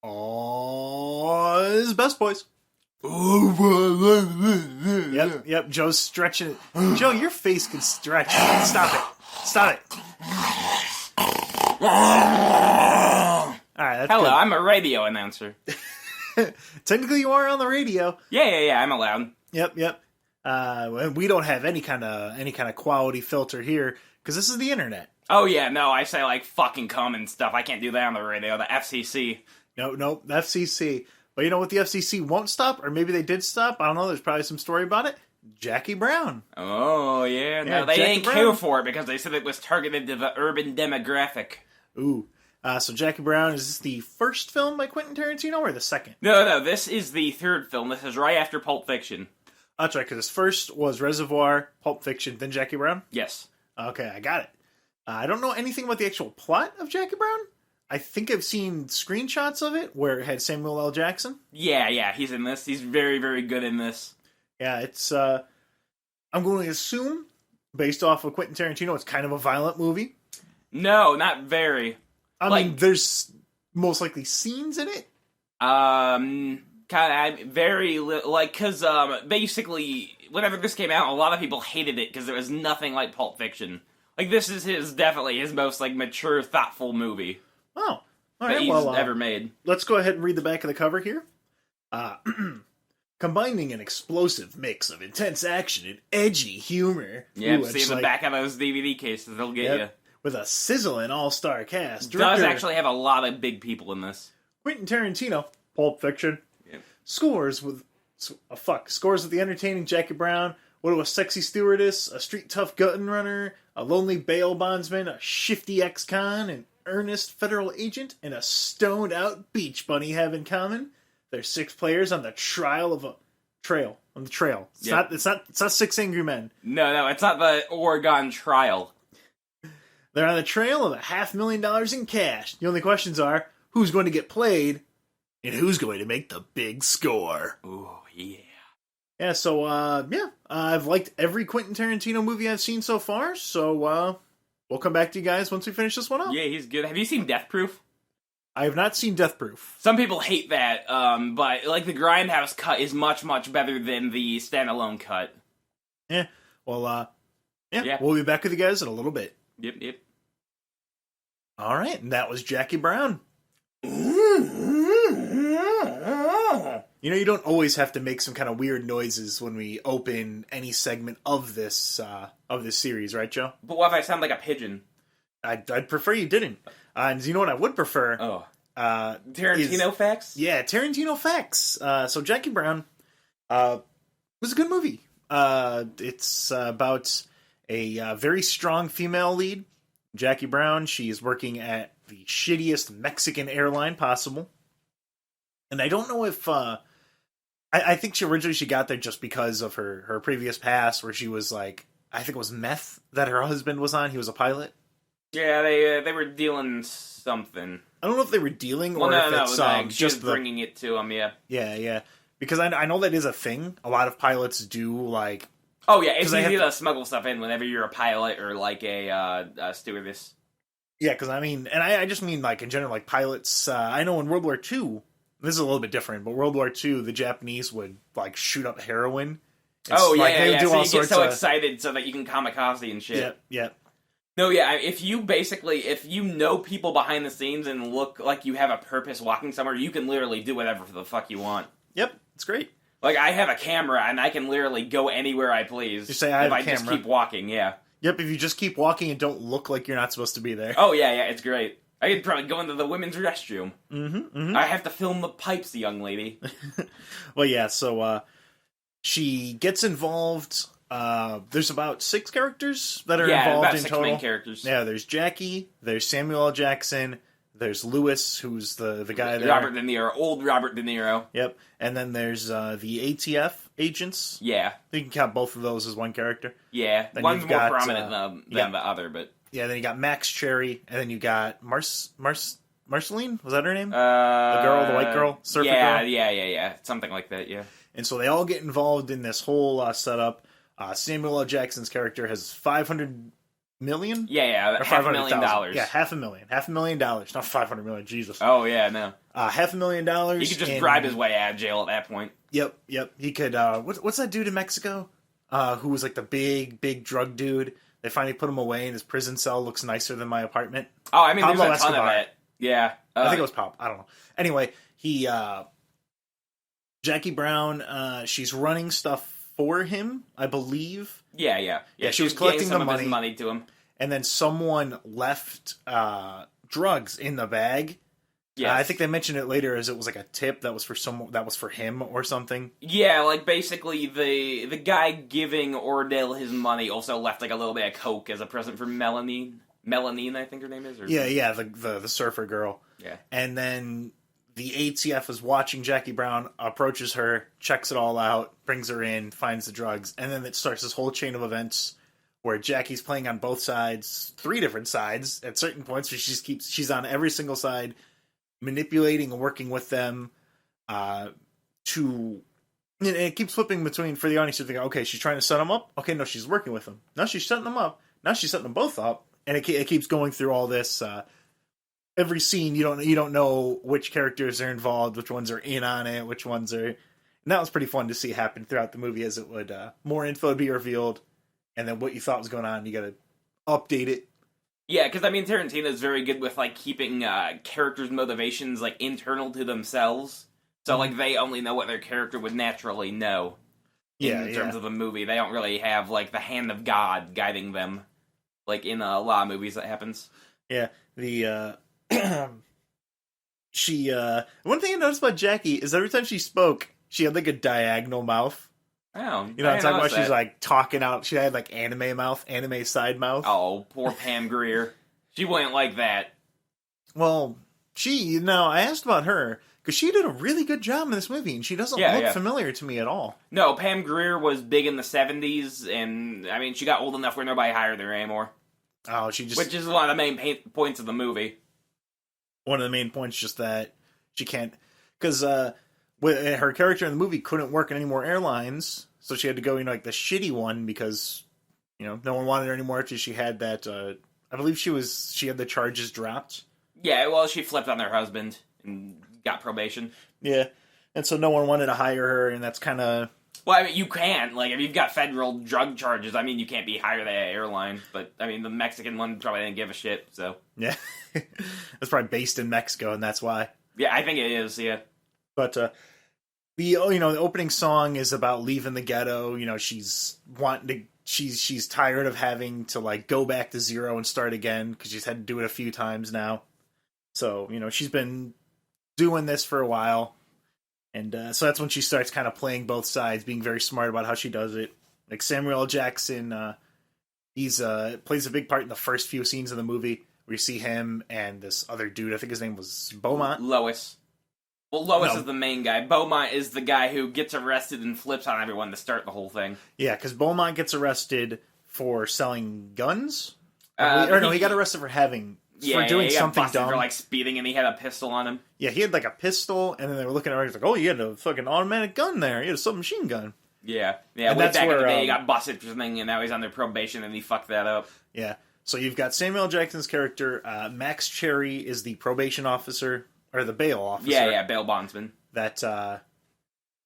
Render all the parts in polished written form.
Oz Best Boys. Yep. Joe's stretching it. Joe, your face can stretch. Stop it. All right, that's Hello, good. I'm a radio announcer. Technically, you are on the radio. Yeah, I'm allowed. Yep. And we don't have any kind of quality filter here because this is the internet. Oh yeah, no, I say like fucking cum and stuff. I can't do that on the radio. The FCC. No, the FCC. But you know what the FCC won't stop? Or maybe they did stop. I don't know. There's probably some story about it. Jackie Brown. Oh, yeah. No, they didn't care for it because they said it was targeted to the urban demographic. Ooh. So Jackie Brown, is this the first film by Quentin Tarantino or the second? No, this is the third film. This is right after Pulp Fiction. That's right, because his first was Reservoir, Pulp Fiction, then Jackie Brown? Yes. Okay, I got it. I don't know anything about the actual plot of Jackie Brown. I think I've seen screenshots of it where it had Samuel L. Jackson. Yeah, he's in this. He's very, very good in this. Yeah, it's, I'm going to assume, based off of Quentin Tarantino, it's kind of a violent movie. No, not very. I mean, there's most likely scenes in it. Kind of very, because, basically, whenever this came out, a lot of people hated it because there was nothing like Pulp Fiction. Like, this is definitely his most, mature, thoughtful movie. Oh, all right. That he's ever made. Let's go ahead and read the back of the cover here. Combining an explosive mix of intense action and edgy humor. Yeah, see the back of those DVD cases, they'll get you. With a sizzling all-star cast. Does actually have a lot of big people in this. Quentin Tarantino, Pulp Fiction, scores with the entertaining Jackie Brown, what a sexy stewardess, a street tough gun runner, a lonely bail bondsman, a shifty ex-con, an earnest federal agent, and a stoned-out beach bunny have in common. There's 6 players on the trail. It's not 6 angry men. No, it's not the Oregon Trial. They're on the trail of $500,000 in cash. The only questions are, who's going to get played, and who's going to make the big score? Ooh, yeah. Yeah, so, I've liked every Quentin Tarantino movie I've seen so far, so, we'll come back to you guys once we finish this one up. Yeah, he's good. Have you seen Death Proof? I have not seen Death Proof. Some people hate that, but, the Grindhouse cut is much, much better than the standalone cut. Yeah, well, we'll be back with you guys in a little bit. Yep. All right, and that was Jackie Brown. You know, you don't always have to make some kind of weird noises when we open any segment of this series, right, Joe? But what if I sound like a pigeon? I'd prefer you didn't. And you know what I would prefer? Tarantino facts? Yeah, Tarantino facts. So Jackie Brown was a good movie. It's about a very strong female lead. Jackie Brown, she's working at the shittiest Mexican airline possible. And I don't know if... I think she got there just because of her previous past, where she was I think it was meth that her husband was on. He was a pilot. Yeah, they were dealing something. I don't know if they were dealing or if it's just bringing it to him, yeah. Yeah. Because I know that is a thing. A lot of pilots do, Oh, yeah, it's easy to smuggle stuff in whenever you're a pilot or, a stewardess. Yeah, because, I just mean, in general, pilots, I know in World War II, this is a little bit different, but World War II, the Japanese would, shoot up heroin. Yeah. So you get so excited so that you can kamikaze and shit. Yeah. No, yeah, if you know people behind the scenes and look like you have a purpose walking somewhere, you can literally do whatever the fuck you want. Yep, it's great. I have a camera, and I can literally go anywhere I please. You say I have a camera. If I just keep walking, yeah. Yep, if you just keep walking and don't look like you're not supposed to be there. Oh, yeah, it's great. I could probably go into the women's restroom. Mm-hmm. I have to film the pipes, young lady. Well, yeah, so, she gets involved. There's about 6 characters that are involved about in 6 total. main characters. Yeah, there's Jackie, there's Samuel L. Jackson, there's Lewis, who's the guy there. Robert De Niro, old Robert De Niro. Yep, and then there's the ATF agents. Yeah. You can count both of those as one character. Yeah, then one's more prominent than the other, but... Yeah, then you got Max Cherry, and then you got Marceline? Was that her name? The white girl? Surfer girl? Yeah. Something like that, yeah. And so they all get involved in this whole setup. Samuel L. Jackson's character has $500 million? Yeah, or $500,000. Yeah, $500,000. $500,000, not $500 million, Jesus. Oh, yeah, no. $500,000. He could just bribe his way out of jail at that point. Yep. He could. What's that dude in Mexico? Who was like the big drug dude? They finally put him away, and his prison cell looks nicer than my apartment. Oh, I mean, Pablo there's a ton Escobar. of that. Yeah. I think it was Pop. I don't know. Anyway, Jackie Brown, she's running stuff for him, I believe. Yeah. She was collecting some the of his money to him. And then someone left drugs in the bag. Yeah, I think they mentioned it later as it was like a tip that was for him or something. Yeah, like basically the guy giving Ordell his money also left like a little bit of coke as a present for Melanie, I think her name is. Or... Yeah, the surfer girl. Yeah, and then the ATF is watching Jackie Brown, approaches her, checks it all out, brings her in, finds the drugs, and then it starts this whole chain of events where Jackie's playing on both sides, 3 different sides at certain points. Where she's on every single side, manipulating and working with them to... And it keeps flipping between, for the audience to think, okay, she's trying to set them up. Okay, no, she's working with them. Now she's setting them up. Now she's setting them both up. And it keeps going through all this. Every scene, you don't know which characters are involved, which ones are in on it, which ones are... And that was pretty fun to see happen throughout the movie, as it would... more info would be revealed, and then what you thought was going on, you gotta update it. Yeah, because, I mean, Tarantino is very good with, like, keeping characters' motivations, like, internal to themselves. So, like, they only know what their character would naturally know in terms of the movie. They don't really have, like, the hand of God guiding them. Like, in a lot of movies that happens. Yeah, the, she, one thing I noticed about Jackie is every time she spoke, she had, like, a diagonal mouth. Oh, you know what I'm talking about? She's, like, talking out. She had, like, anime mouth, anime side mouth. Oh, poor Pam Grier. She wouldn't like that. Well, I asked about her, because she did a really good job in this movie, and she doesn't look familiar to me at all. No, Pam Grier was big in the 70s, and, I mean, she got old enough where nobody hired her anymore. Oh, she just... Which is one of the main points of the movie. One of the main points, just that she can't... Because, her character in the movie couldn't work in any more airlines, so she had to go, like, the shitty one, because, no one wanted her anymore after she had that, I believe she had the charges dropped. Yeah, well, she flipped on her husband and got probation. Yeah, and so no one wanted to hire her, and that's kind of... Well, I mean, you can't. Like, if you've got federal drug charges, I mean, you can't be hired at an airline. But, I mean, the Mexican one probably didn't give a shit, so... Yeah. It's probably based in Mexico, and that's why. Yeah, I think it is, yeah. But, the opening song is about leaving the ghetto. She's she's tired of having to, like, go back to zero and start again, because she's had to do it a few times now. So, she's been doing this for a while. And so that's when she starts kind of playing both sides, being very smart about how she does it. Like Samuel L. Jackson, he's plays a big part in the first few scenes of the movie, where you see him and this other dude. I think his name was Beaumont. Lois. Well, Lois is the main guy. Beaumont is the guy who gets arrested and flips on everyone to start the whole thing. Yeah, because Beaumont gets arrested for selling guns. He got arrested for having... Yeah, for doing something dumb. For, like, speeding, and he had a pistol on him. Yeah, he had, like, a pistol, and then they were looking at him, like, oh, you had a fucking automatic gun there. You had a submachine gun. Yeah. And way back in the day, he got busted for something, and now he's under probation, and he fucked that up. Yeah. So you've got Samuel L. Jackson's character. Max Cherry is the probation officer, or the bail officer. Yeah, bail bondsman. That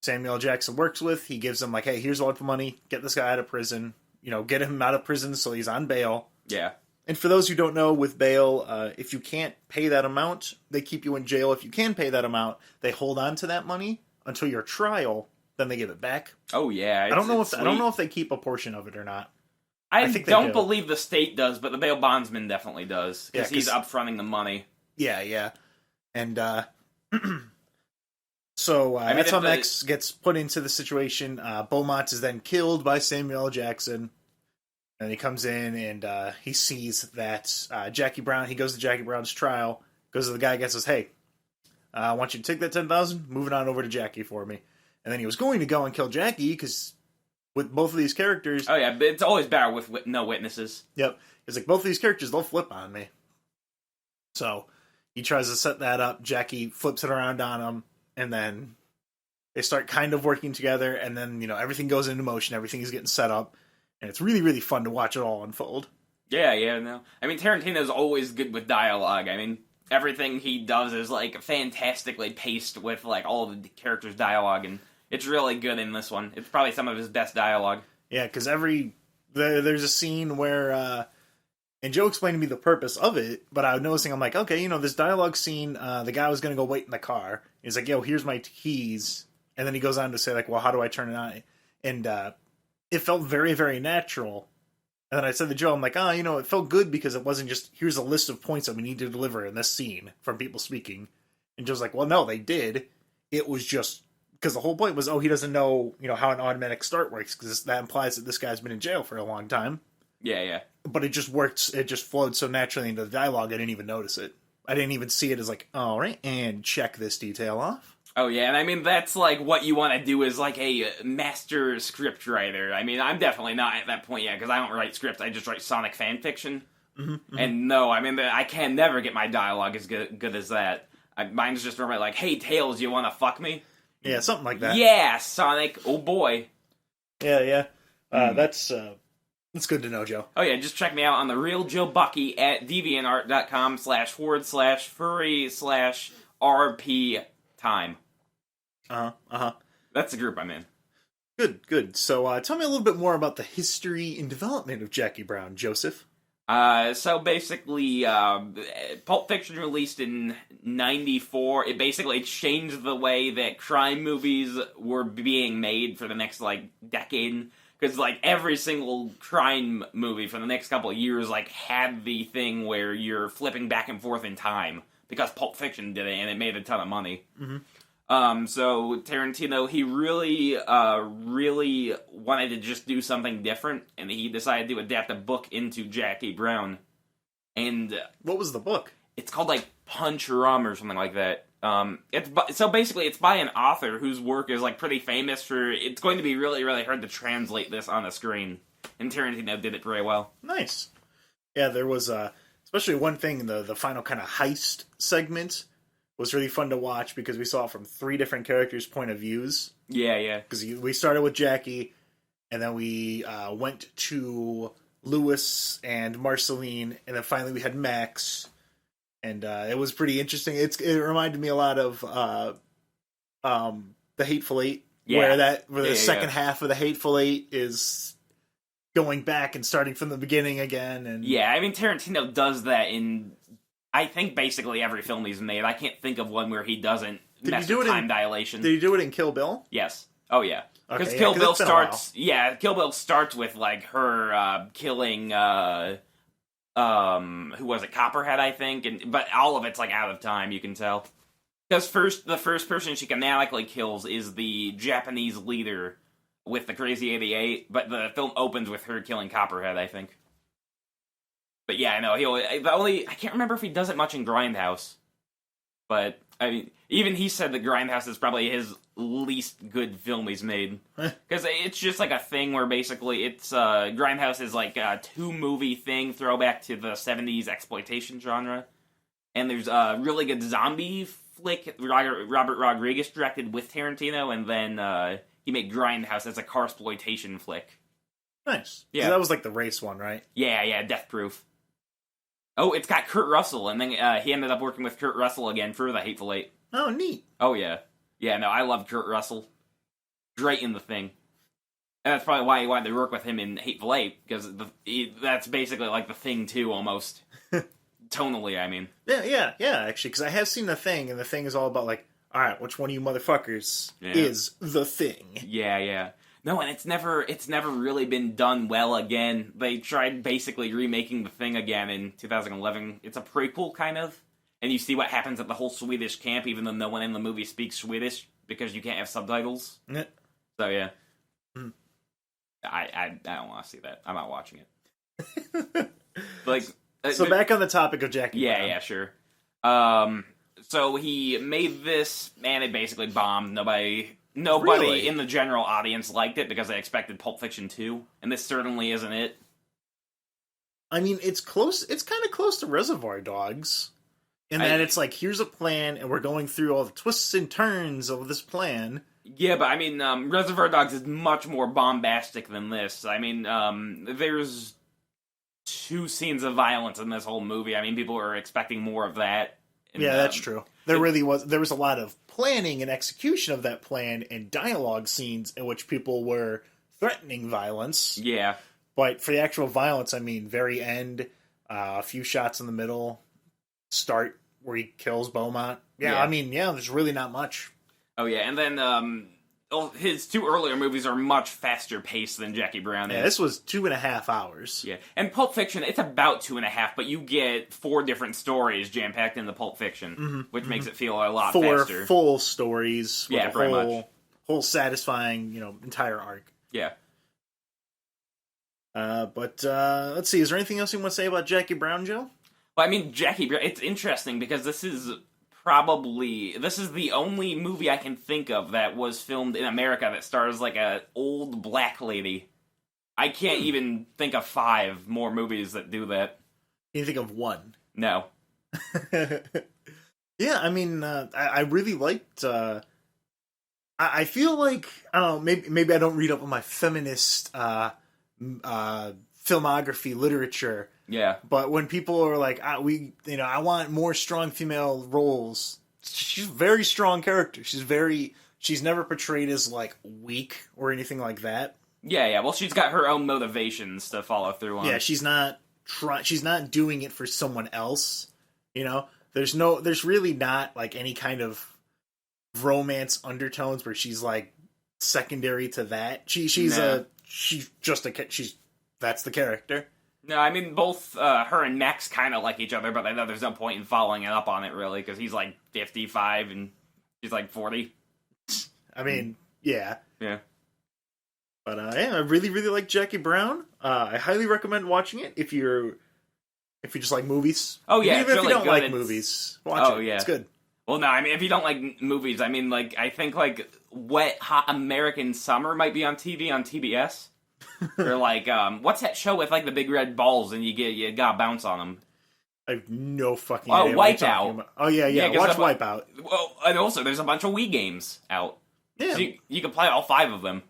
Samuel L. Jackson works with. He gives him, like, hey, here's a lot of money. Get this guy out of prison. Get him out of prison so he's on bail. Yeah. And for those who don't know, with bail, if you can't pay that amount, they keep you in jail. If you can pay that amount, they hold on to that money until your trial. Then they give it back. Oh yeah, I don't know if they keep a portion of it or not. I think don't believe the state does, but the bail bondsman definitely does because he's upfronting the money. Yeah, and so that's how Max gets put into the situation. Beaumont is then killed by Samuel L. Jackson. And he comes in and he sees that Jackie Brown, he goes to Jackie Brown's trial, goes to the guy and says, hey, I want you to take that $10,000, move it on over to Jackie for me. And then he was going to go and kill Jackie because with both of these characters... Oh yeah, but it's always better with no witnesses. Yep. It's like both of these characters, they'll flip on me. So he tries to set that up, Jackie flips it around on him, and then they start kind of working together, and then, everything goes into motion, everything is getting set up. And it's really, really fun to watch it all unfold. Yeah, no. I mean, Tarantino's always good with dialogue. I mean, everything he does is like fantastically paced with like all the characters' dialogue, and it's really good in this one. It's probably some of his best dialogue. Yeah, because there's a scene where, and Joe explained to me the purpose of it, but I was noticing, I'm like, okay, this dialogue scene, the guy was going to go wait in the car. He's like, yo, here's my keys. And then he goes on to say, like, well, how do I turn it on? And it felt very, very natural. And then I said to Joe, I'm like, it felt good because it wasn't just, here's a list of points that we need to deliver in this scene from people speaking. And Joe's like, well, no, they did. It was just, because the whole point was, he doesn't know, how an automatic start works, because that implies that this guy's been in jail for a long time. Yeah. But it just works, it just flowed so naturally into the dialogue, I didn't even notice it. I didn't even see it as like, all right, and check this detail off. Oh, yeah, and I mean, that's, like, what you want to do as, like, a master script writer. I mean, I'm definitely not at that point yet, because I don't write scripts, I just write Sonic fanfiction. Mm-hmm. And no, I mean, I can never get my dialogue as good as that. Mine's just normally like, hey, Tails, you want to fuck me? Yeah, something like that. Yeah, Sonic, oh boy. Yeah. That's good to know, Joe. Oh, yeah, just check me out on the real Joe Bucky at deviantart.com//furry/RP time. That's the group I'm in. Good. So tell me a little bit more about the history and development of Jackie Brown, Joseph. So basically, Pulp Fiction released in 94. It basically changed the way that crime movies were being made for the next, like, decade. Because, like, every single crime movie for the next couple of years, like, had the thing where you're flipping back and forth in time. Because Pulp Fiction did it, and it made a ton of money. Mm-hmm. So Tarantino, he really wanted to just do something different, and he decided to adapt a book into Jackie Brown. And what was the book? It's called, like, Punch Rum or something like that. So basically it's by an author whose work is, like, pretty famous for, it's going to be really, really hard to translate this on the screen. And Tarantino did it very well. Nice. Yeah, there was, especially one thing, the final kind of heist segment was really fun to watch because we saw it from 3 different characters' point of views. Yeah. Because we started with Jackie, and then we went to Louis and Marceline, and then finally we had Max. And it was pretty interesting. It reminded me a lot of the Hateful Eight, where the second half of the Hateful Eight is going back and starting from the beginning again. And yeah, I mean Tarantino does that in, I think, basically every film he's made. I can't think of one where he doesn't mess with time dilation. Did he do it in Kill Bill? Yes. Oh yeah. Because Okay, Kill Bill starts. Yeah, Kill Bill starts with like her killing. Who was it? Copperhead, I think. But all of it's like out of time. You can tell. Because the first person she canonically kills is the Japanese leader with the Crazy 88. But the film opens with her killing Copperhead, I think. But yeah, I know I can't remember if he does it much in Grindhouse. But I mean, even he said that Grindhouse is probably his least good film he's made. Because it's just like a thing where basically it's, Grindhouse is like a 2-movie thing, throwback to the 70s exploitation genre. And there's a really good zombie flick Robert Rodriguez directed with Tarantino, and then he made Grindhouse as a carsploitation flick. Nice. Yeah. So that was like the race one, right? Yeah, Death Proof. Oh, it's got Kurt Russell, and then he ended up working with Kurt Russell again for The Hateful Eight. Oh, neat. Oh, yeah. Yeah, no, I love Kurt Russell. Great in The Thing. And that's probably why he wanted to work with him in Hateful Eight, because that's basically like The Thing, too, almost. Tonally, I mean. Yeah, actually, because I have seen The Thing, and The Thing is all about, like, alright, which one of you motherfuckers is The Thing? Yeah. No, and it's never really been done well again. They tried basically remaking The Thing again in 2011. It's a prequel, kind of. And you see what happens at the whole Swedish camp, even though no one in the movie speaks Swedish, because you can't have subtitles. Yeah. So, yeah. I don't want to see that. I'm not watching it. Like, so back on the topic of Jackie Brown. Yeah, sure. So he made this, and it basically bombed. Nobody Really? in the general audience liked it because they expected Pulp Fiction 2, and this certainly isn't it. I mean, it's close. It's kind of close to Reservoir Dogs, in that it's like, here's a plan, and we're going through all the twists and turns of this plan. Yeah, but I mean, Reservoir Dogs is much more bombastic than this. I mean, there's 2 scenes of violence in this whole movie. I mean, people are expecting more of that, Yeah, that's true. There was a lot of planning and execution of that plan and dialogue scenes in which people were threatening violence. Yeah. But for the actual violence, I mean, very end, a few shots in the middle, start where he kills Beaumont. Yeah, I mean, there's really not much. Oh, yeah, and then his two earlier movies are much faster paced than Jackie Brown is. Yeah, this was 2.5 hours. Yeah, and Pulp Fiction, it's about 2.5, but you get 4 different stories jam-packed into Pulp Fiction, which makes it feel a lot faster. 4 full stories with much. Whole satisfying, entire arc. Yeah. But let's see, is there anything else you want to say about Jackie Brown, Joe? Well, I mean, Jackie Brown, it's interesting because this is the only movie I can think of that was filmed in America that stars like an old black lady. I can't even think of 5 more movies that do that. Can you think of one? No. Yeah, I mean, I really liked. I feel like, I don't know, maybe I don't read up on my feminist filmography literature. Yeah. But when people are like, I want more strong female roles, she's a very strong character. She's never portrayed as like weak or anything like that. Yeah. Well, she's got her own motivations to follow through on. Yeah, she's not doing it for someone else. There's really not like any kind of romance undertones where she's like secondary to that. That's the character. No, I mean, both her and Max kind of like each other, but I know there's no point in following up on it, really, because he's like 55 and she's like 40. I mean, yeah. Yeah. But, I really, really like Jackie Brown. I highly recommend watching it if you just like movies. Oh, yeah. Even if really you don't like movies, watch it. Yeah. It's good. Well, no, I mean, if you don't like movies, I mean, like, I think, like, Wet Hot American Summer might be on TV on TBS. Or like, what's that show with like the big red balls and you gotta bounce on them? I have no fucking idea. Wipeout. Oh yeah. Watch Wipeout. Well, and also there's a bunch of Wii games out. Yeah, so you can play all 5 of them.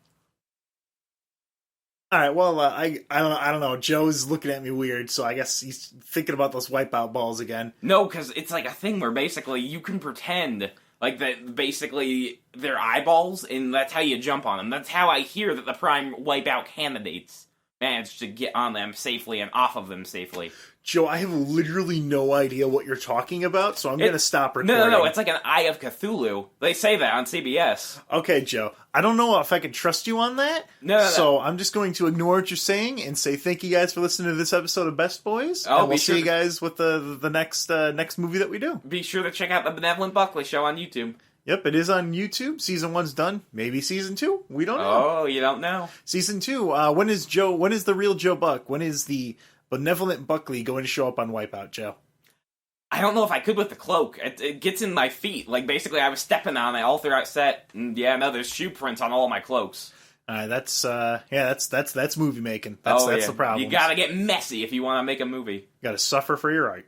All right. Well, I don't know. Joe's looking at me weird, so I guess he's thinking about those Wipeout balls again. No, because it's like a thing where basically you can pretend like that. Basically, they're eyeballs, and that's how you jump on them. That's how I hear that the prime Wipeout candidates manage to get on them safely and off of them safely. Joe, I have literally no idea what you're talking about, so I'm going to stop recording. No, it's like an Eye of Cthulhu. They say that on CBS. Okay, Joe. I don't know if I can trust you on that. No. So I'm just going to ignore what you're saying and say thank you guys for listening to this episode of Best Boys. Oh, and we'll see you guys with the next movie that we do. Be sure to check out the Benevolent Buckley Show on YouTube. Yep, it is on YouTube. Season 1's done. Maybe Season 2. We don't know. Oh, you don't know. Season 2. When is the real Joe Buck? When is the Benevolent Buckley going to show up on Wipeout, Joe? I don't know if I could with the cloak. It gets in my feet. Like, basically, I was stepping on it all throughout set. And there's shoe prints on all my cloaks. That's movie making. That's the problem. You gotta get messy if you want to make a movie. You gotta suffer for your art.